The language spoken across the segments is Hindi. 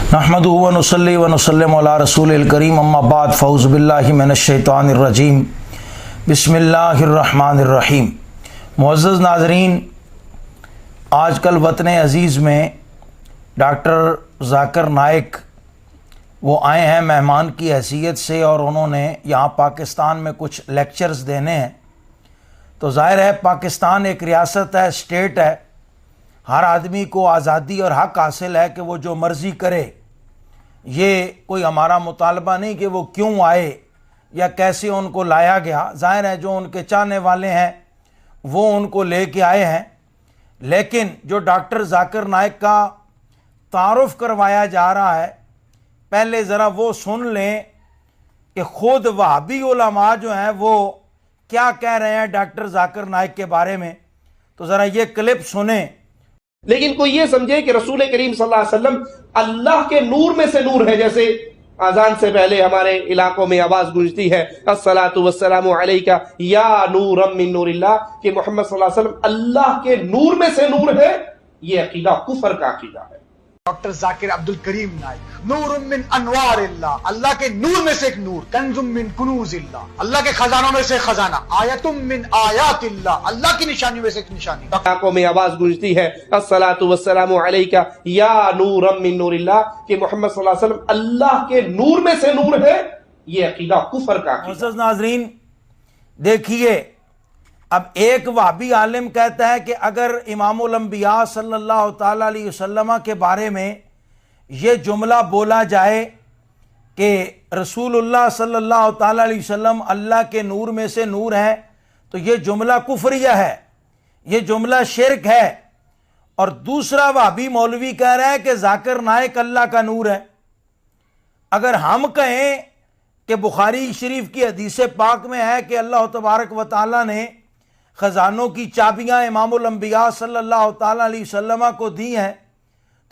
नहमदुहु व नुसल्ली व नुसल्लिमु अला रसूलिल करीम अम्मा बाद फ़ऊज़ु बिल्लाहि मिनश्शैतानिर रजीम बिस्मिल्लाहिर रहमानिर रहीम। मुअज़्ज़ज़ नाज़रीन, आजकल वतन अज़ीज़ में डॉक्टर ज़ाकिर नाइक वो आए हैं मेहमान की हैसियत से और उन्होंने यहाँ पाकिस्तान में कुछ लेक्चर्स देने हैं। तो ज़ाहिर है पाकिस्तान एक रियासत है, स्टेट है, हर आदमी को आज़ादी और हक़ हासिल है कि वो जो मर्ज़ी करे। ये कोई हमारा मुतालबा नहीं कि वो क्यों आए या कैसे उनको लाया गया। ज़ाहिर है जो उनके चाहने वाले हैं वो उनको ले के आए हैं, लेकिन जो डॉक्टर ज़ाकिर नाइक का तारुफ़ करवाया जा रहा है, पहले ज़रा वो सुन लें कि ख़ुद वहाबी उलमा जो हैं वो क्या कह रहे हैं डॉक्टर ज़ाकिर नाइक के बारे में। तो ज़रा ये क्लिप सुने। लेकिन कोई ये समझे कि रसूल करीम सल्लल्लाहु अलैहि वसल्लम अल्लाह के नूर में से नूर है। जैसे अजान से पहले हमारे इलाकों में आवाज गूंजती है अस्सलातु वस्सलामु अलैका या नूरम मिन नूरिल्लाह, कि मोहम्मद सल्लल्लाहु अलैहि वसल्लम अल्लाह के नूर में से नूर है। ये अकीदा कुफर का अकीदा है। डॉक्टर जाकिर अब्दुल करीम नाइक, नूरुम मिन अनवारिल्लाह, अल्लाह के नूर में से एक नूर, कंजुम मिन कुनूजिल्लाह, अल्लाह के खजानों में से खजाना, आयतुम मिन आयातिल्लाह, अल्लाह की निशानियों में से एक निशानी। आंखों में आवाज गूंजती है अस्सलातु वस्सलामु अलैका या नूरम मिन नूरिल्लाह, कि मोहम्मद सल्लल्लाहु अलैहि वसल्लम अल्लाह के नूर में से नूर है। ये अकीदा कुफर का अकीदा। मुअज़्ज़ज़ नाज़रीन, देखिए, अब एक वहाबी आलिम कहता है कि अगर इमामुल अंबिया सल्लल्लाहु ताला अलैहि वसल्लम के बारे में ये जुमला बोला जाए कि रसूलुल्लाह सल्लल्लाहु ताला अलैहि वसल्लम अल्लाह के नूर में से नूर है, तो ये जुमला कुफरिया है, ये जुमला शिरक है। और दूसरा वहाबी मौलवी कह रहा है कि ज़ाकिर नाइक अल्लाह का नूर है। अगर हम कहें कि बुखारी शरीफ की हदीस पाक में है कि अल्लाह तबारक व तआला ने ख़जानों की चाबियाँ इमामुल अंबिया सल्लल्लाहु ताला अलैहि वसल्लम को दी हैं,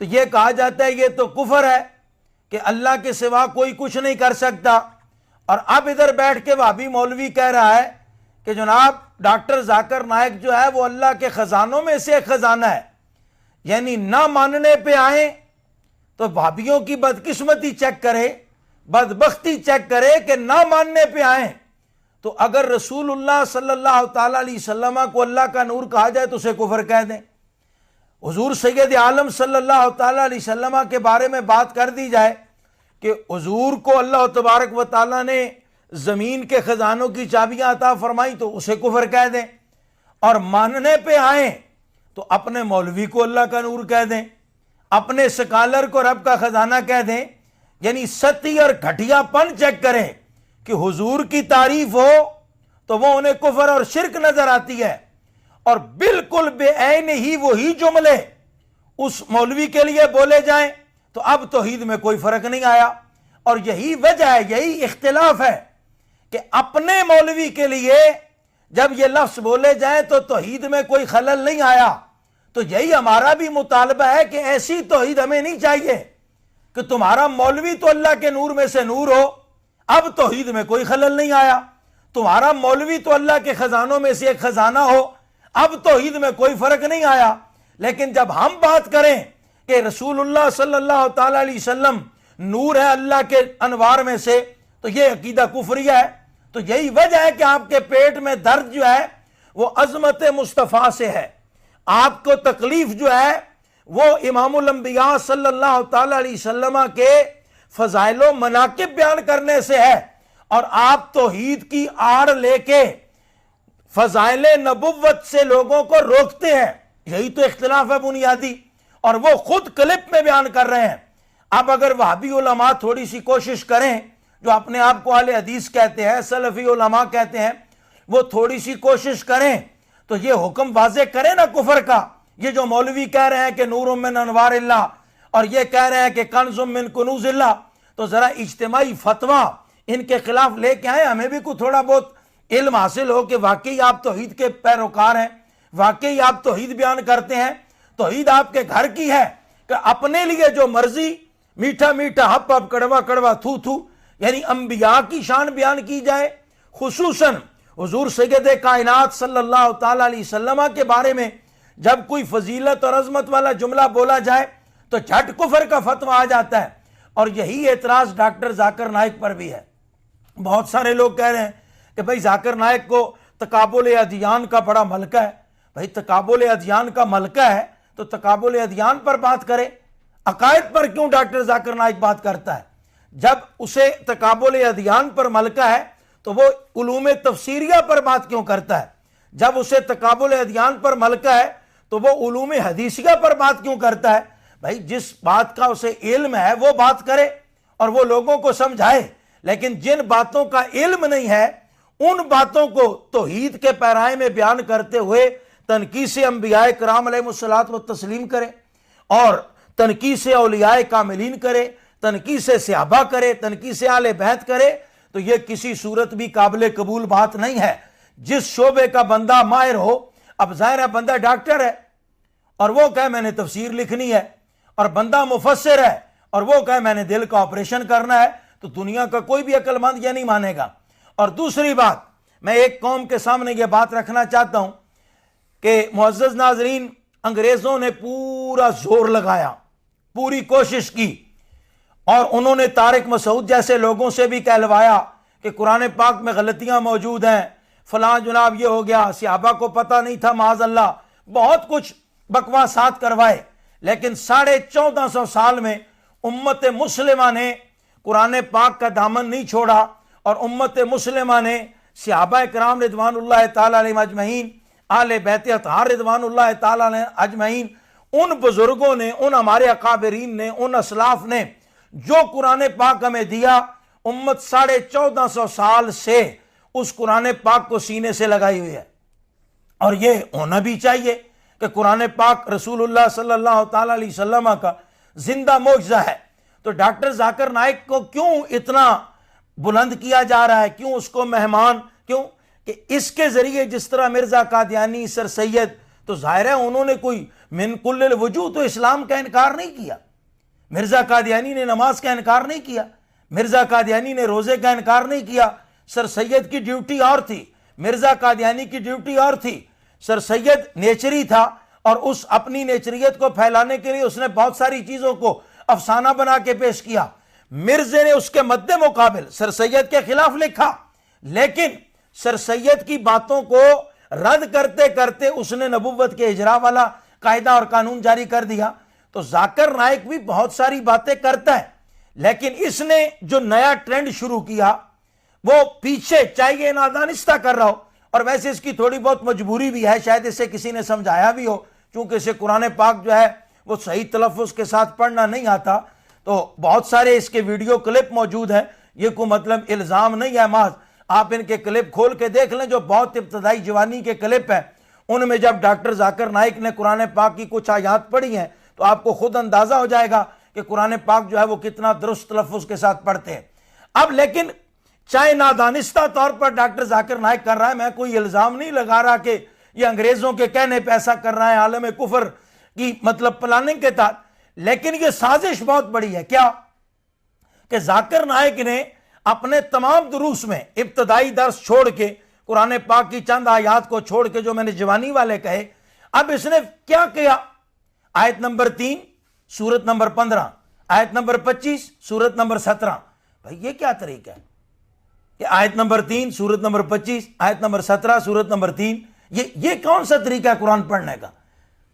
तो ये कहा जाता है ये तो कुफर है कि अल्लाह के सिवा कोई कुछ नहीं कर सकता। और अब इधर बैठ के वहाबी मौलवी कह रहा है कि जनाब डॉक्टर ज़ाकिर नाइक जो है वो अल्लाह के ख़जानों में से एक ख़जाना है। यानी ना मानने पे आए तो वहाबियों की बदकिस्मती चेक करे, बदबख्ती चेक करे कि ना मानने पे आए। तो अगर रसूलुल्लाह सल्लल्लाहु ताला अलैहि वसल्लम को अल्लाह का नूर कहा जाए तो उसे कुफर कह दें। हुजूर सैयद आलम सल्लल्लाहु ताला अलैहि वसल्लम के बारे में बात कर दी जाए कि हुजूर को अल्लाह तबारक व तआला ने ज़मीन के ख़जानों की चाबियाँ अता फरमाई तो उसे कुफर कह दें। और मानने पे आए तो अपने मौलवी को अल्लाह का नूर कह दें, अपने स्कॉलर को रब का ख़जाना कह दें। यानी सती और घटियापन चेक करें कि हुजूर की तारीफ हो तो वो उन्हें कुफर और शिरक नजर आती है, और बिल्कुल बेऐन ही वही जुमले उस मौलवी के लिए बोले जाएं तो अब तौहीद में कोई फर्क नहीं आया। और यही वजह है, यही इख्तिलाफ है कि अपने मौलवी के लिए जब ये लफ्ज बोले जाएं तो तौहीद में कोई खलल नहीं आया। तो यही हमारा भी मुतालबा है कि ऐसी तौहीद हमें नहीं चाहिए कि तुम्हारा मौलवी तो अल्लाह के नूर में से नूर हो, अब तौहीद में कोई खलल नहीं आया। तुम्हारा मौलवी तो अल्लाह के खजानों में से एक खजाना हो, अब तौहीद में कोई फर्क नहीं आया। लेकिन जब हम बात करें कि रसूलुल्लाह सल्लल्लाहु ताला अलैहि वसल्लम नूर है अल्लाह के अनवार में से, तो यह अकीदा कुफरिया है। तो यही वजह है कि आपके पेट में दर्द जो है वो अजमत मुस्तफ़ा से है, आपको तकलीफ जो है वो इमामुल अंबिया सल्लल्लाहु ताला अलैहि वसल्लम के फ़ज़ाइल मनाकिब बयान करने से है। और आप तौहीद की आड़ लेके फ़ज़ाइल नबुव्वत से लोगों को रोकते हैं। यही तो इख्तिलाफ है बुनियादी, और वो खुद क्लिप में बयान कर रहे हैं। अब अगर वहाबी उलमा थोड़ी सी कोशिश करें, जो अपने आप को आले हदीस कहते हैं, सलफ़ी उलमा कहते हैं, वो थोड़ी सी कोशिश करें तो ये हुक्म वाज़े करें ना कुफर का। ये जो मौलवी कह रहे हैं कि नूरुम मिन अनवारिल्लाह और ये कह रहे हैं कि कंजुम मिन कुनूजिल्लाह, तो ज़रा इज्तिमाई फतवा इनके खिलाफ लेके आए, हमें भी कुछ थोड़ा बहुत इल्म हासिल हो कि वाकई आप तौहीद के पैरोकार हैं, वाकई आप तौहीद बयान करते हैं। तौहीद आपके घर की है कि अपने लिए जो मर्जी मीठा मीठा हप हप कड़वा कड़वा थू थू, यानी अंबिया की शान बयान की जाए। खुसूसन हुजूर सैयद कायनात सल्लल्लाहु ताला अलैहि वसल्लम के बारे में जब कोई फजीलत और अजमत वाला जुमला बोला जाए तो झट कुफर का फतवा आ जाता है। और यही एतराज़ डॉक्टर जाकिर नाइक पर भी है। बहुत सारे लोग कह रहे हैं कि भाई जाकिर नाइक को तकाबुल अदियान का बड़ा मलका है। भाई तकाबुल अदियान का मलका है तो तकाबुल अदियान पर बात करे, अकायद पर क्यों डॉक्टर जाकिर नाइक बात करता है? जब उसे तकाबुल अदियान पर मलका है तो वो उलूम तफसीरिया पर बात क्यों करता है? जब उसे तकाबुल अदियान पर मलका है तो वो उलूम हदीसिया पर बात क्यों करता है? भाई जिस बात का उसे इल्म है वो बात करे और वो लोगों को समझाए, लेकिन जिन बातों का इल्म नहीं है उन बातों को तौहीद के पैराए में बयान करते हुए तनकीस अंबियाए कराम अलैहिमुस्सलात व तस्लीम करे और तनकीस औलियाए कामिलीन करे, तनकीस सहाबा करे, तनकीस आले बैत करे, तो यह किसी सूरत भी काबिल कबूल बात नहीं है। जिस शोबे का बंदा माहिर हो, अब जाहिर है बंदा डॉक्टर है और वो कहे मैंने तफसीर लिखनी है, और बंदा मुफस्सिर है और वो कहे मैंने दिल का ऑपरेशन करना है, तो दुनिया का कोई भी अक्लमंद यह नहीं मानेगा। और दूसरी बात, मैं एक कौम के सामने यह बात रखना चाहता हूं कि मुअज़्ज़ज़ नाज़रीन, अंग्रेजों ने पूरा जोर लगाया, पूरी कोशिश की और उन्होंने तारिक मसूद जैसे लोगों से भी कहलवाया कि कुरान पाक में गलतियां मौजूद हैं, फलां जनाब ये हो गया, सहाबा को पता नहीं था माज़अल्लाह, बहुत कुछ बकवासात करवाए। लेकिन 1450 साल में उम्मत मुस्लिमा ने कुरान पाक का दामन नहीं छोड़ा और उम्मत मुस्लिमा ने सहाबा किराम रिदवानुल्लाह ताला अलैहिम अजमईन, आले बैत अतहार रिदवानुल्लाह ताला अलैहिम अजमईन, उन बुजुर्गों ने, उन हमारे अकाबरीन ने, उन असलाफ ने जो कुरान पाक हमें दिया, उम्मत 1450 साल से उस कुरान पाक को सीने से लगाई हुई है। और ये होना भी चाहिए कि कुरान पाक रसूलुल्लाह सल्लल्लाहु ताला अलैहि वसल्लम का जिंदा मौजज़ा है। तो डॉक्टर जाकिर नाइक को क्यों इतना बुलंद किया जा रहा है, क्यों उसको मेहमान, क्यों कि इसके जरिए जिस तरह मिर्जा कादियानी, सर सैयद, तो जाहिर है उन्होंने कोई मिन कुल्लिल वजूह तो इस्लाम का इनकार नहीं किया। मिर्जा कादियानी ने नमाज का इनकार नहीं किया, मिर्जा कादियानी ने रोजे का इनकार नहीं किया। सर सैयद की ड्यूटी और थी, मिर्जा कादियानी की ड्यूटी और थी। सर सैयद नेचरी था और उस अपनी नेचरियत को फैलाने के लिए उसने बहुत सारी चीजों को अफसाना बना के पेश किया। मिर्जे ने उसके मद्दे मुकाबिल सर सैयद के खिलाफ लिखा, लेकिन सर सैयद की बातों को रद्द करते करते उसने नबुव्वत के इजरा वाला कायदा और कानून जारी कर दिया। तो जाकिर नाइक भी बहुत सारी बातें करता है, लेकिन इसने जो नया ट्रेंड शुरू किया वो पीछे, चाहे ये नादानिस्ता कर रहा हो, और वैसे इसकी थोड़ी बहुत मजबूरी भी है, शायद इसे किसी ने समझाया भी हो, क्योंकि इसे कुरान पाक जो है वो सही तलफ़्फ़ुज़ के साथ पढ़ना नहीं आता। तो बहुत सारे इसके वीडियो क्लिप मौजूद हैं, ये कोई मतलब इल्ज़ाम नहीं है महज, आप इनके क्लिप खोल के देख लें जो बहुत इब्तदाई जवानी के क्लिप हैं। उनमें जब डॉक्टर जाकिर नाइक ने कुरान पाक की कुछ आयात पढ़ी हैं तो आपको खुद अंदाजा हो जाएगा कि कुरान पाक जो है वो कितना दुरुस्त तलफ़्फ़ुज़ के साथ पढ़ते हैं। अब लेकिन चाहे नादानिस्ता तौर पर डॉक्टर जाकिर नाइक कर रहा है, मैं कोई इल्ज़ाम नहीं लगा रहा कि ये अंग्रेजों के कहने पे ऐसा कर रहा है, आलम कुफर की मतलब प्लानिंग के तहत, लेकिन ये साजिश बहुत बड़ी है। क्या कि जाकिर नाइक ने अपने तमाम दुरूस में इब्तदाई दर्स छोड़ के, कुरान पाक की चंद आयात को छोड़ के जो मैंने जवानी वाले कहे, अब इसने क्या किया? आयत नंबर 3 सूरत नंबर 15, आयत नंबर 25 सूरत नंबर 17। भाई ये क्या तरीका है कि आयत नंबर 3 सूरत नंबर 25, आयत नंबर 17 सूरत नंबर 3, ये कौन सा तरीका है कुरान पढ़ने का?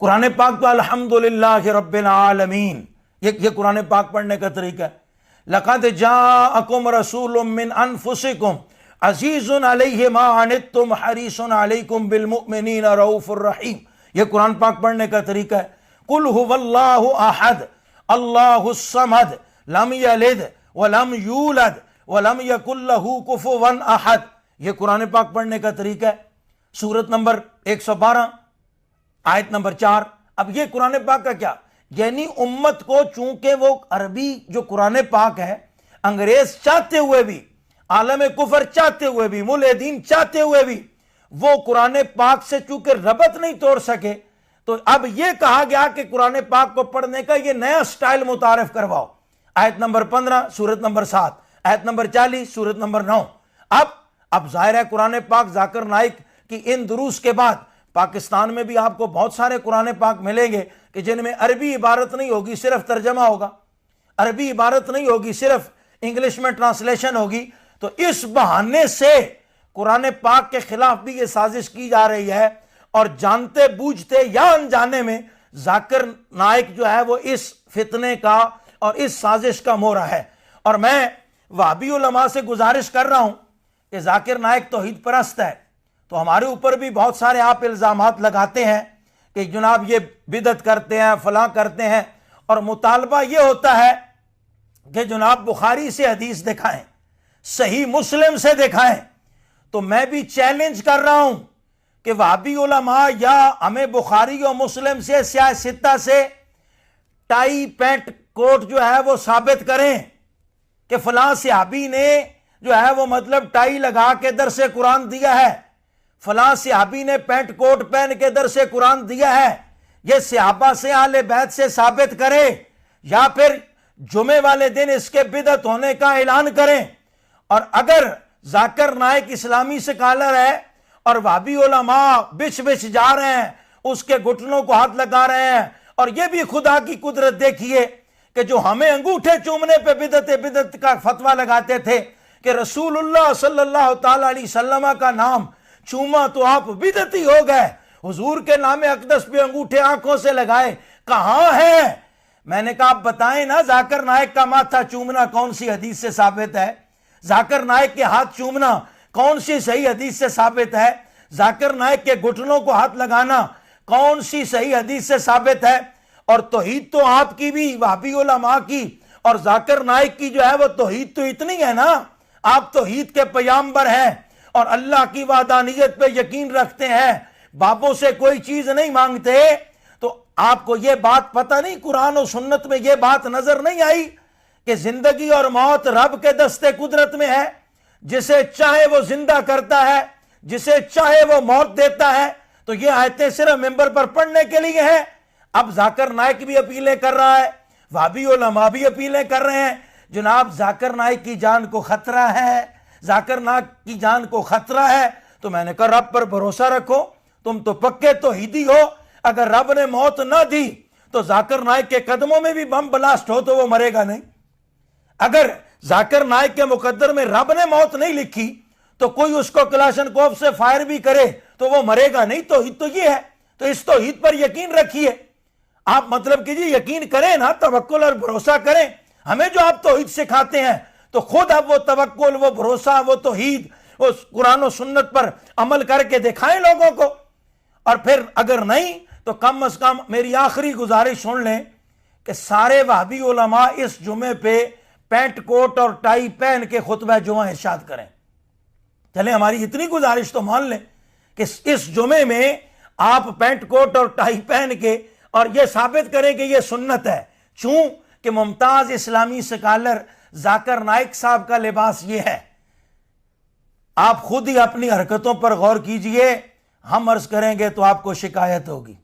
कुरान पाक तो अल्हम्दुलिल्लाहि रब्बिल आलमीन, ये कुरान पाक पढ़ने का तरीका है। लक़द जाअकुम रसूलुम मिन अनफुसिकुम अज़ीज़ुन अलैहि मा अनित्तुम हरीसुन अलैकुम बिल मुमिनीना रऊफुर रहीम, ये कुरान पाक पढ़ने का तरीका है। कुल हुवल्लाहु अहद अल्लाहुस समद लम यलिद व लम यूलद व लम यकुल लहू कुफुवन अहद, ये कुरान पाक पढ़ने का तरीका है। सूरत नंबर 112 आयत नंबर 4। अब ये कुरान पाक का क्या, यानी उम्मत को, चूंकि वो अरबी जो कुरान पाक है, अंग्रेज चाहते हुए भी, आलम कुफर चाहते हुए भी, मुल्हिदीन चाहते हुए भी, वो कुरान पाक से चूंकि रबत नहीं तोड़ सके, तो अब ये कहा गया कि कुरान पाक को पढ़ने का ये नया स्टाइल मुतारिफ करवाओ। आयत नंबर 15 सूरत नंबर 7, आयत नंबर 40 सूरत नंबर 9। अब जाहिर है कुरान पाक जाकिर नाइक की इन दुरूस के बाद पाकिस्तान में भी आपको बहुत सारे कुरान पाक मिलेंगे कि जिनमें अरबी इबारत नहीं होगी, सिर्फ तर्जमा होगा। अरबी इबारत नहीं होगी, सिर्फ इंग्लिश में ट्रांसलेशन होगी। तो इस बहाने से कुरान पाक के खिलाफ भी ये साजिश की जा रही है और जानते बूझते या अनजाने में जाकिर नाइक जो है वो इस फितने का और इस साजिश का मोहरा है। और मैं वहाबी उलमा से गुजारिश कर रहा हूं कि जाकिर नाइक तौहीद परस्त है, तो हमारे ऊपर भी बहुत सारे आप इल्जामात लगाते हैं कि जनाब ये बिदत करते हैं, फलां करते हैं, और मुतालबा ये होता है कि जनाब बुखारी से हदीस दिखाएं, सही मुस्लिम से दिखाएं। तो मैं भी चैलेंज कर रहा हूं कि वहाबी उलमा या हमें बुखारी और मुस्लिम से, सियासिता से टाई पैंट कोट जो है वो साबित करें कि फलां सहाबी ने जो है वो मतलब टाई लगा के दर से कुरान दिया है, फलां सहाबी ने पैंट कोट पहन के दर से कुरान दिया है। ये सहाबा से, आले बैत से साबित करे, या फिर जुमे वाले दिन इसके बिदत होने का ऐलान करें। और अगर जाकिर नाइक इस्लामी स्कॉलर है और वहाबी उलमा बिछ बिछ जा रहे हैं, उसके घुटनों को हाथ लगा रहे हैं, और ये भी खुदा की कुदरत देखिए कि जो हमें अंगूठे चूमने पे बिदत का फतवा लगाते थे कि रसूलुल्लाह सल्लल्लाहु ताला अलैहि वसल्लम का नाम चूमा तो आप बिदती हो गए, हुजूर के नाम अकदस पे अंगूठे आंखों से लगाए, कहां है? मैंने कहा आप बताएं ना, जाकिर नाइक का माथा चूमना कौन सी हदीस से साबित है? जाकिर नाइक के हाथ चूमना कौन सी सही हदीस से साबित है? जाकिर नाइक के घुटनों को हाथ लगाना कौन सी सही हदीस से साबित है? और तौहीद तो आपकी भी, वहाबी उलमा की और जाकिर नाइक की जो है वो तौहीद तो इतनी है ना, आप तौहीद के पैगंबर हैं और अल्लाह की वादानियत पे यकीन रखते हैं, बापों से कोई चीज नहीं मांगते। तो आपको ये बात पता नहीं, कुरान और सुन्नत में ये बात नजर नहीं आई कि जिंदगी और मौत रब के दस्ते कुदरत में है, जिसे चाहे वो जिंदा करता है, जिसे चाहे वो मौत देता है। तो ये आयतें सिर्फ मिंबर पर पढ़ने के लिए है। अब जाकिर नाइक भी अपीलें कर रहा है, वहाबी उलमा भी अपीलें कर रहे हैं, जनाब जाकिर नाइक की जान को खतरा है, जाकिर नाइक की जान को खतरा है। तो मैंने कहा रब पर भरोसा रखो, तुम तो पक्के तौहीदी हो, अगर रब ने मौत ना दी तो जाकिर नाइक के कदमों में भी बम ब्लास्ट हो तो वो मरेगा नहीं। अगर जाकिर नाइक के मुकद्दर में रब ने मौत नहीं लिखी तो कोई उसको कलाशनकोफ से फायर भी करे तो वो मरेगा नहीं। तौहीद तो ये है, तो इस तौहीद पर यकीन रखिए। आप मतलब कीजिए, यकीन करें ना, तवक्कुल और भरोसा करें। हमें जो आप तौहीद सिखाते हैं तो खुद आप वो तवक्कुल, वो भरोसा, वो तौहीद, उस कुरान और सुन्नत पर अमल करके दिखाएं लोगों को। और फिर अगर नहीं तो कम से कम मेरी आखिरी गुजारिश सुन लें कि सारे वहाबी उलमा इस जुमे पे पैंट कोट और टाई पहन के खुतबा जुमा इरशाद करें। चले हमारी इतनी गुजारिश तो मान लें कि इस जुमे में आप पैंट कोट और टाई पहन के और यह साबित करें कि यह सुन्नत है। चूं कि मुमताज इस्लामी स्कॉलर जाकिर नाइक साहब का लिबास यह है। आप खुद ही अपनी हरकतों पर गौर कीजिए, हम अर्ज करेंगे तो आपको शिकायत होगी।